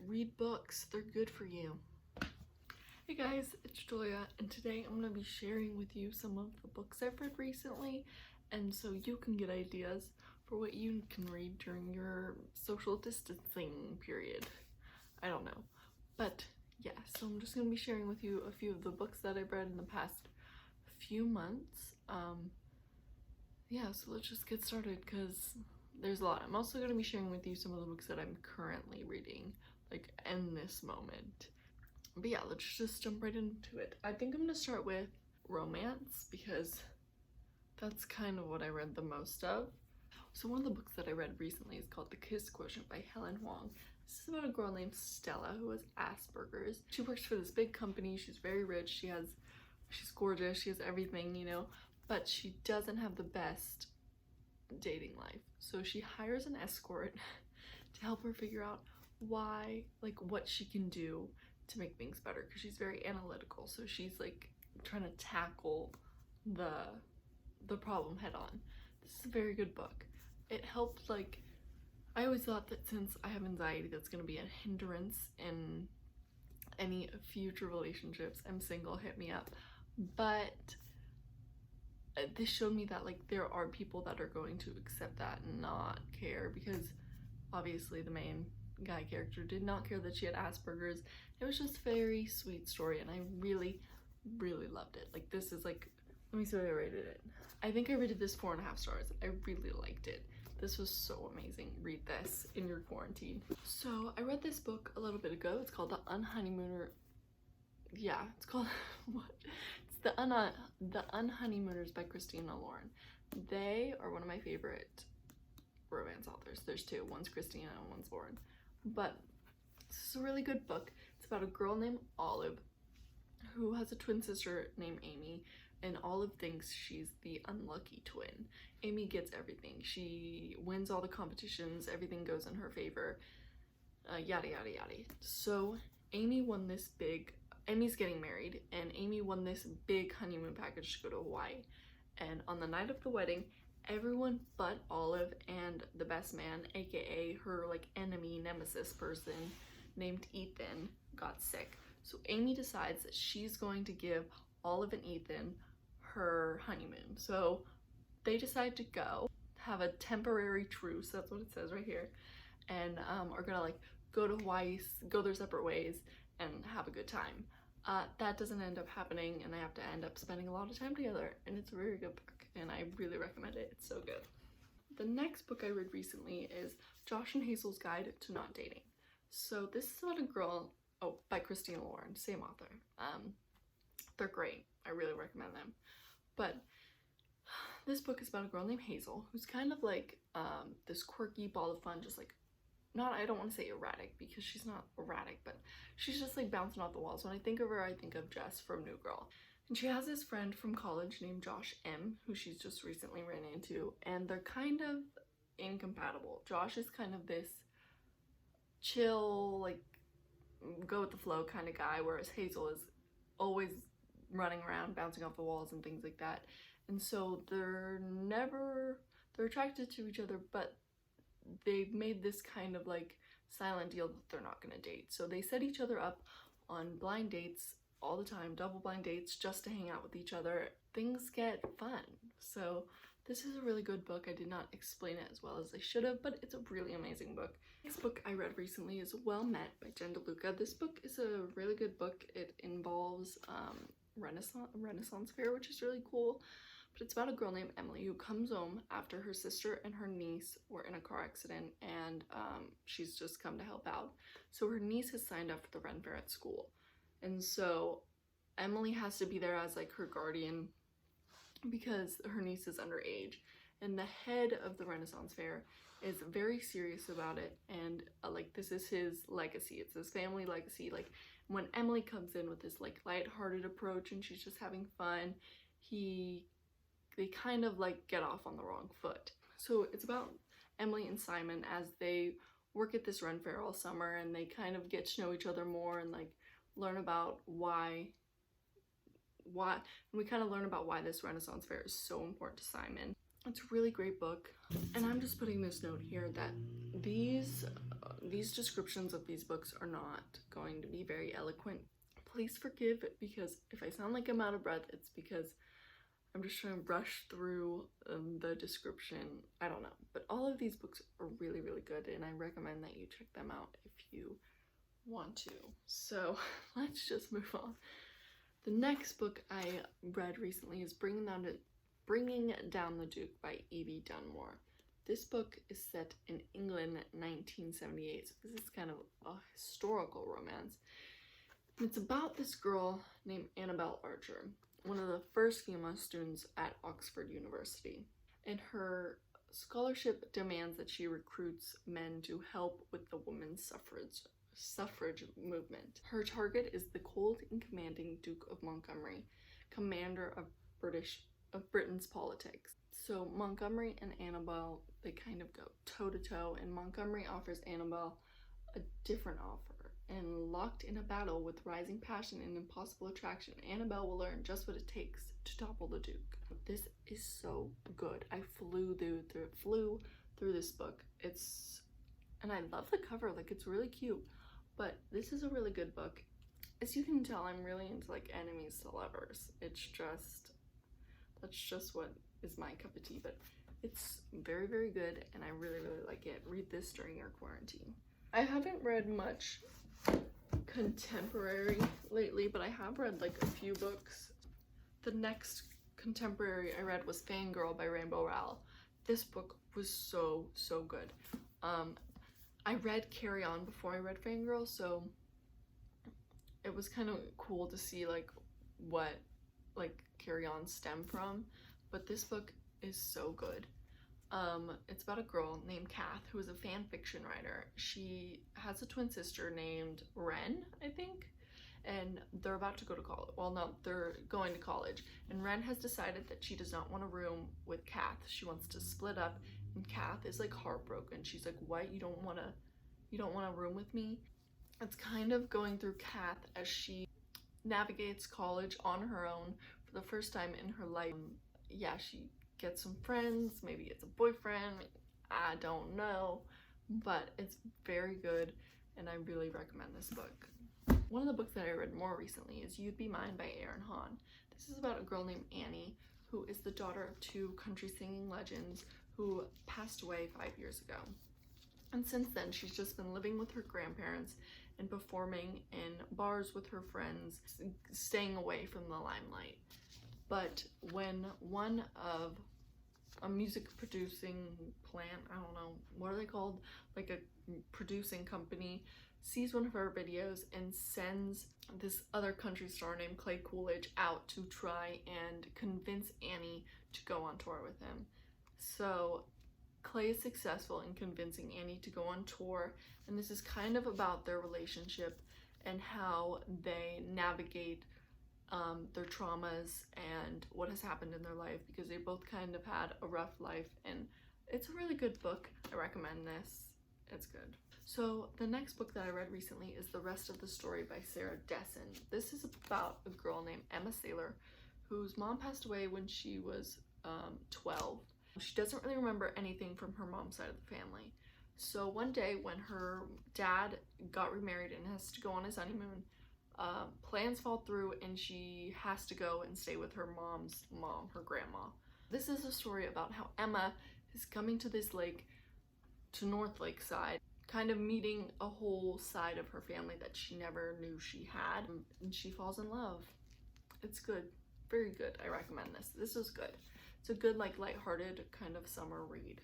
read books. They're good for you. Hey guys, it's Julia, and today I'm going to be sharing with you some of the books I've read recently, and so you can get ideas for what you can read during your social distancing period. I don't know. But yeah, so I'm just going to be sharing with you a few of the books that I've read in the past few months. Yeah, so let's just get started because there's a lot. I'm also going to be sharing with you some of the books that I'm currently reading, like in this moment. But yeah, let's just jump right into it. I think I'm going to start with romance because that's kind of what I read the most of. So one of the books that I read recently is called The Kiss Quotient by Helen Hoang. This is about a girl named Stella who has Asperger's. She works for this big company. She's very rich. She's gorgeous. She has everything, you know, but she doesn't have the best dating life. So she hires an escort to help her figure out why, like what she can do to make things better, because she's very analytical. So she's like trying to tackle the problem head on. This is a very good book. It helped, like, I always thought that since I have anxiety, that's going to be a hindrance in any future relationships. I'm single, hit me up. But this showed me that, like, there are people that are going to accept that and not care, because obviously the main guy character did not care that she had Asperger's. It was just a very sweet story, and I really, really loved it. Like, this is like, let me see what I rated it. I think I rated this 4.5 stars. I really liked it. This was so amazing. Read this in your quarantine. So I read this book a little bit ago. It's called The Unhoneymooner. Yeah, it's called what? It's the Unhoneymooners by Christina Lauren. They are one of my favorite romance authors. There's two. One's Christina and one's Lauren. But this is a really good book. It's about a girl named Olive who has a twin sister named Amy, and Olive thinks she's the unlucky twin. Amy gets everything. She wins all the competitions. Everything goes in her favor. Yada, yada, yada. So Amy's getting married, and Amy won this big honeymoon package to go to Hawaii. And on the night of the wedding, everyone but Olive and the best man, aka her like enemy nemesis person named Ethan, got sick. So Amy decides that she's going to give Olive and Ethan her honeymoon. So they decide to go have a temporary truce, that's what it says right here, and are gonna like go to Hawaii, go their separate ways, and have a good time. That doesn't end up happening, and they have to end up spending a lot of time together, and it's a very good book, and I really recommend it. It's so good. The next book I read recently is Josh and Hazel's Guide to Not Dating. So this is about a girl, by Christina Lauren, same author. They're great. I really recommend them. But this book is about a girl named Hazel who's kind of like this quirky ball of fun, just like, I don't want to say erratic because she's not erratic, but she's just like bouncing off the walls. When I think of her, I think of Jess from New Girl. And she has this friend from college named Josh M, who she's just recently ran into, and they're kind of incompatible. Josh is kind of this chill, like, go with the flow kind of guy, whereas Hazel is always running around, bouncing off the walls and things like that. And so they're attracted to each other, but they've made this kind of like silent deal that they're not gonna date. So they set each other up on blind dates all the time, double blind dates, just to hang out with each other. Things get fun. So this is a really good book. I did not explain it as well as I should have, but it's a really amazing book. Next book I read recently is Well Met by Jen Deluca. This book is a really good book. It involves Renaissance fair, which is really cool. But it's about a girl named Amelie who comes home after her sister and her niece were in a car accident, and she's just come to help out. So her niece has signed up for the Ren Fair at school. And so Amelie has to be there as like her guardian because her niece is underage. And the head of the Renaissance fair is very serious about it, and like this is his legacy. It's his family legacy. Like when Amelie comes in with this like lighthearted approach and she's just having fun, they kind of like get off on the wrong foot. So it's about Emily and Simon as they work at this Ren Fair all summer, and they kind of get to know each other more and like learn about why we kind of learn about why this Renaissance fair is so important to Simon. It's a really great book, and I'm just putting this note here that these descriptions of these books are not going to be very eloquent. Please forgive it, because if I sound like I'm out of breath, it's because I'm just trying to rush through the description. I don't know, but all of these books are really, really good, and I recommend that you check them out if you want to. So let's just move on. The next book I read recently is Bringing Down the Duke by Evie Dunmore. This book is set in England 1978, so this is kind of a historical romance. And it's about this girl named Annabelle Archer, one of the first female students at Oxford University. And her scholarship demands that she recruits men to help with the women's suffrage movement. Her target is the cold and commanding Duke of Montgomery, commander of Britain's politics. So Montgomery and Annabelle, they kind of go toe-to-toe, and Montgomery offers Annabelle a different offer. And locked in a battle with rising passion and impossible attraction, Annabelle will learn just what it takes to topple the Duke. This is so good. I flew through this book. And I love the cover, like it's really cute. But this is a really good book. As you can tell, I'm really into like enemies to lovers. That's just what is my cup of tea, but it's very, very good, and I really, really like it. Read this during your quarantine. I haven't read much contemporary lately, but I have read like a few books. The next contemporary I read was Fangirl by Rowell. This book was so good. I read Carry On before I read Fangirl, so it was kind of cool to see like what like Carry On stemmed from, but this book is so good. It's about a girl named Kath who is a fan fiction writer. She has a twin sister named Ren, I think, and they're about to go to college. Well, no, they're going to college, and Ren has decided that she does not want a room with Kath. She wants to split up, and Kath is like heartbroken. She's like, what, you don't want a room with me? It's kind of going through Kath as she navigates college on her own for the first time in her life. Yeah, she gets some friends, maybe it's a boyfriend, I don't know, but it's very good, and I really recommend this book. One of the books that I read more recently is You'd Be Mine by Erin Hahn. This is about a girl named Annie who is the daughter of two country singing legends who passed away 5 years ago. And since then, she's just been living with her grandparents and performing in bars with her friends, staying away from the limelight. But when one of a music producing plant, I don't know, what are they called? Like a producing company, sees one of her videos and sends this other country star named Clay Coolidge out to try and convince Annie to go on tour with him. So Clay is successful in convincing Annie to go on tour, and this is kind of about their relationship and how they navigate their traumas and what has happened in their life, because they both kind of had a rough life, and it's a really good book. I recommend this. It's good. So the next book that I read recently is The Rest of the Story by Sarah Dessen. This is about a girl named Emma Saylor whose mom passed away when she was 12. She doesn't really remember anything from her mom's side of the family. So one day when her dad got remarried and has to go on his honeymoon, plans fall through and she has to go and stay with her mom's mom, her grandma. This is a story about how Emma is coming to this lake, to North Lake side, kind of meeting a whole side of her family that she never knew she had, and she falls in love. It's good, very good. I recommend this. This is good. It's a good, like, lighthearted kind of summer read.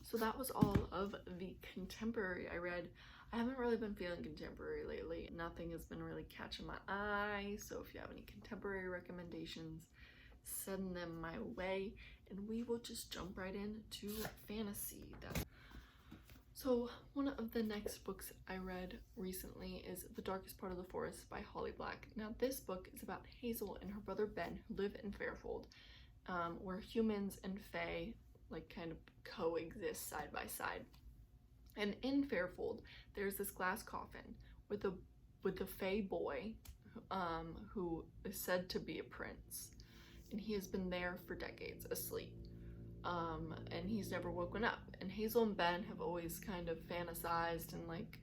So that was all of the contemporary I read. I haven't really been feeling contemporary lately. Nothing has been really catching my eye, so if you have any contemporary recommendations, send them my way, and we will just jump right into fantasy. So one of the next books I read recently is The Darkest Part of the Forest by Holly Black. Now this book is about Hazel and her brother Ben, who live in Fairfold, where humans and fae like kind of coexist side by side. And in Fairfold, there's this glass coffin with a fae boy who is said to be a prince and he has been there for decades, asleep. And he's never woken up. And Hazel and Ben have always kind of fantasized and like,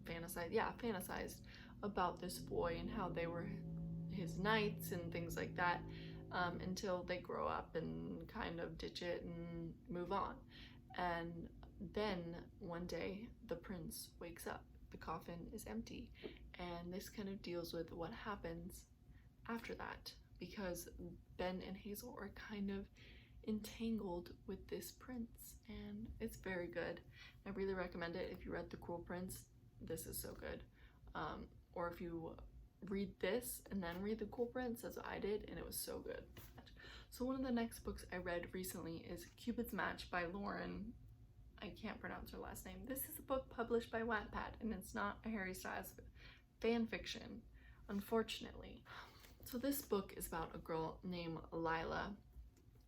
fantasized about this boy and how they were his knights and things like that, until they grow up and kind of ditch it and move on. And then one day the prince wakes up, the coffin is empty, and this kind of deals with what happens after that, because Ben and Hazel are kind of entangled with this prince, and it's very good. I really recommend it. If you read The Cruel Prince, this is so good. Or if you read this and then read The Cruel Prince, as I did, and it was so good. So one of the next books I read recently is Cupid's Match by Lauren. I can't pronounce her last name. This is a book published by Wattpad, and it's not a Harry Styles fan fiction, unfortunately. So this book is about a girl named Lila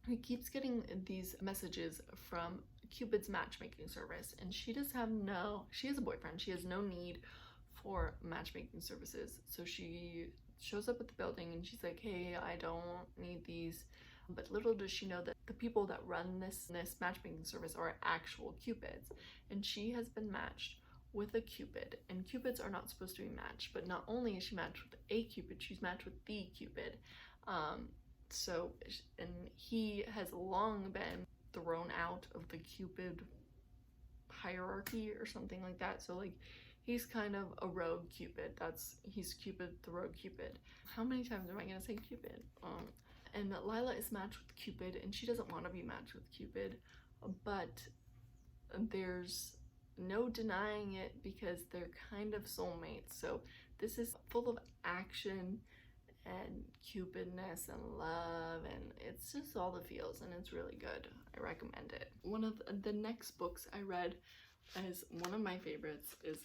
who keeps getting these messages from Cupid's matchmaking service, and she has a boyfriend. She has no need for matchmaking services. So she shows up at the building and she's like, hey, I don't need these. But little does she know that the people that run this matchmaking service are actual Cupids, and she has been matched with a Cupid, and Cupids are not supposed to be matched, but not only is she matched with a Cupid, she's matched with the Cupid. And he has long been thrown out of the Cupid hierarchy or something like that. So like, he's kind of a rogue Cupid. He's Cupid, the rogue Cupid. How many times am I gonna say Cupid? And Lila is matched with Cupid, and she doesn't want to be matched with Cupid, but there's no denying it because they're kind of soulmates. So this is full of action and Cupidness and love, and it's just all the feels, and it's really good. I recommend it. One of the next books I read as one of my favorites is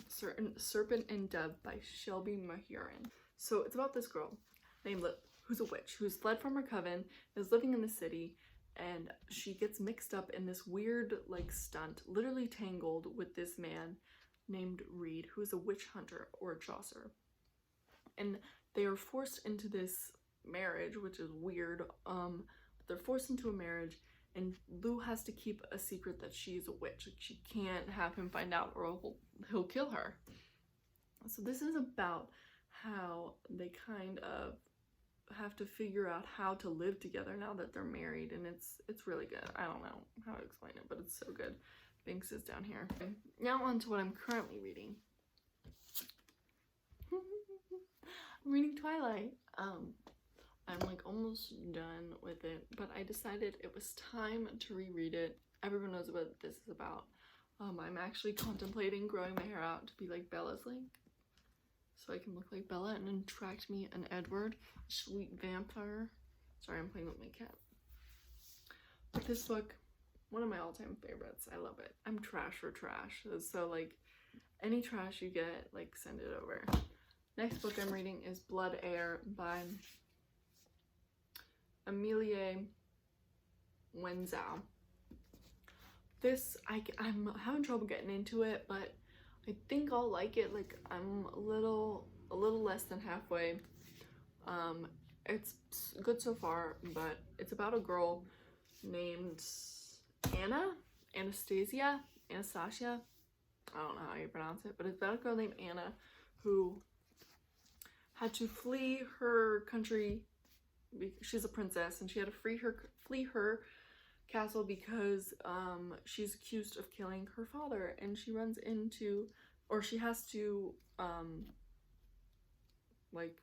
Serpent and Dig by Shelby Mahurin. So it's about this girl named Liv, who's a witch, who's fled from her coven, is living in the city, and she gets mixed up in this weird like stunt, literally tangled with this man named Reed, who is a witch hunter or a chaucer. And they are forced into this marriage, which is weird. They're forced into a marriage, and Lou has to keep a secret that she's a witch. Like, she can't have him find out or he'll kill her. So this is about how they kind of have to figure out how to live together now that they're married, and it's really good. I don't know how to explain it, but it's so good. Binks is down here. Okay, now on to what I'm currently reading. I'm reading Twilight. I'm like almost done with it, but I decided it was time to reread it. Everyone knows what this is about. I'm actually contemplating growing my hair out to be like Bella's length, so I can look like Bella and attract me an Edward, a sweet vampire. Sorry, I'm playing with my cat. But this book, one of my all-time favorites. I love it. I'm trash for trash, so like any trash you get, like, send it over. Next book I'm reading is Blood Heir by Amelie Zhao. This, I'm having trouble getting into it, but I think I'll like it. Like, I'm a little less than halfway. It's good so far, but it's about a girl named Anastasia. I don't know how you pronounce it, but it's about a girl named Anna who had to flee her country. She's a princess, and she had to flee her castle because she's accused of killing her father, and she runs into, or she has to like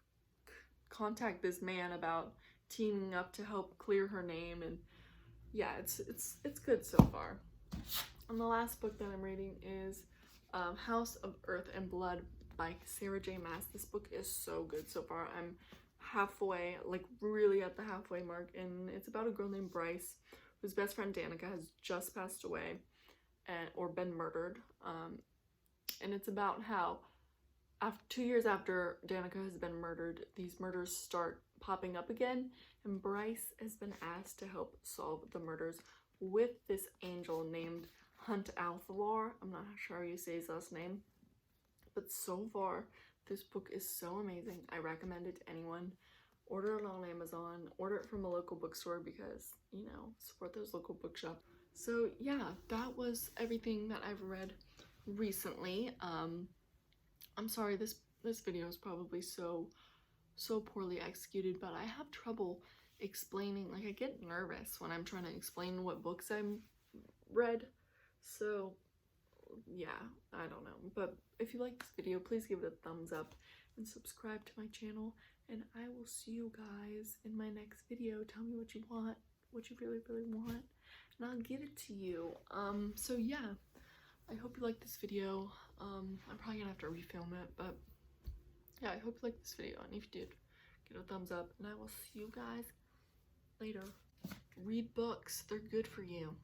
contact this man about teaming up to help clear her name. And yeah, it's good so far. And the last book that I'm reading is House of Earth and Blood by Sarah J. Maas. This book is so good so far. I'm halfway, like really at the halfway mark, and it's about a girl named Bryce whose best friend Danica has just passed away or been murdered. And it's about how 2 years after Danica has been murdered, these murders start popping up again, and Bryce has been asked to help solve the murders with this angel named Hunt Althalor. I'm not sure how you say his last name, but so far this book is so amazing. I recommend it to anyone order it on Amazon, order it from a local bookstore because, you know, support those local bookshops. So yeah, that was everything that I've read recently. I'm sorry this video is probably so poorly executed, but I have trouble explaining, like I get nervous when I'm trying to explain what books I'm read. So yeah, I don't know. But if you like this video, please give it a thumbs up and subscribe to my channel, and I will see you guys in my next video. Tell me what you want, what you really want, and I'll give it to you. So yeah, I hope you liked this video. I'm probably gonna have to refilm it, but yeah, I hope you liked this video, and if you did, give it a thumbs up, and I will see you guys later. Read books, they're good for you.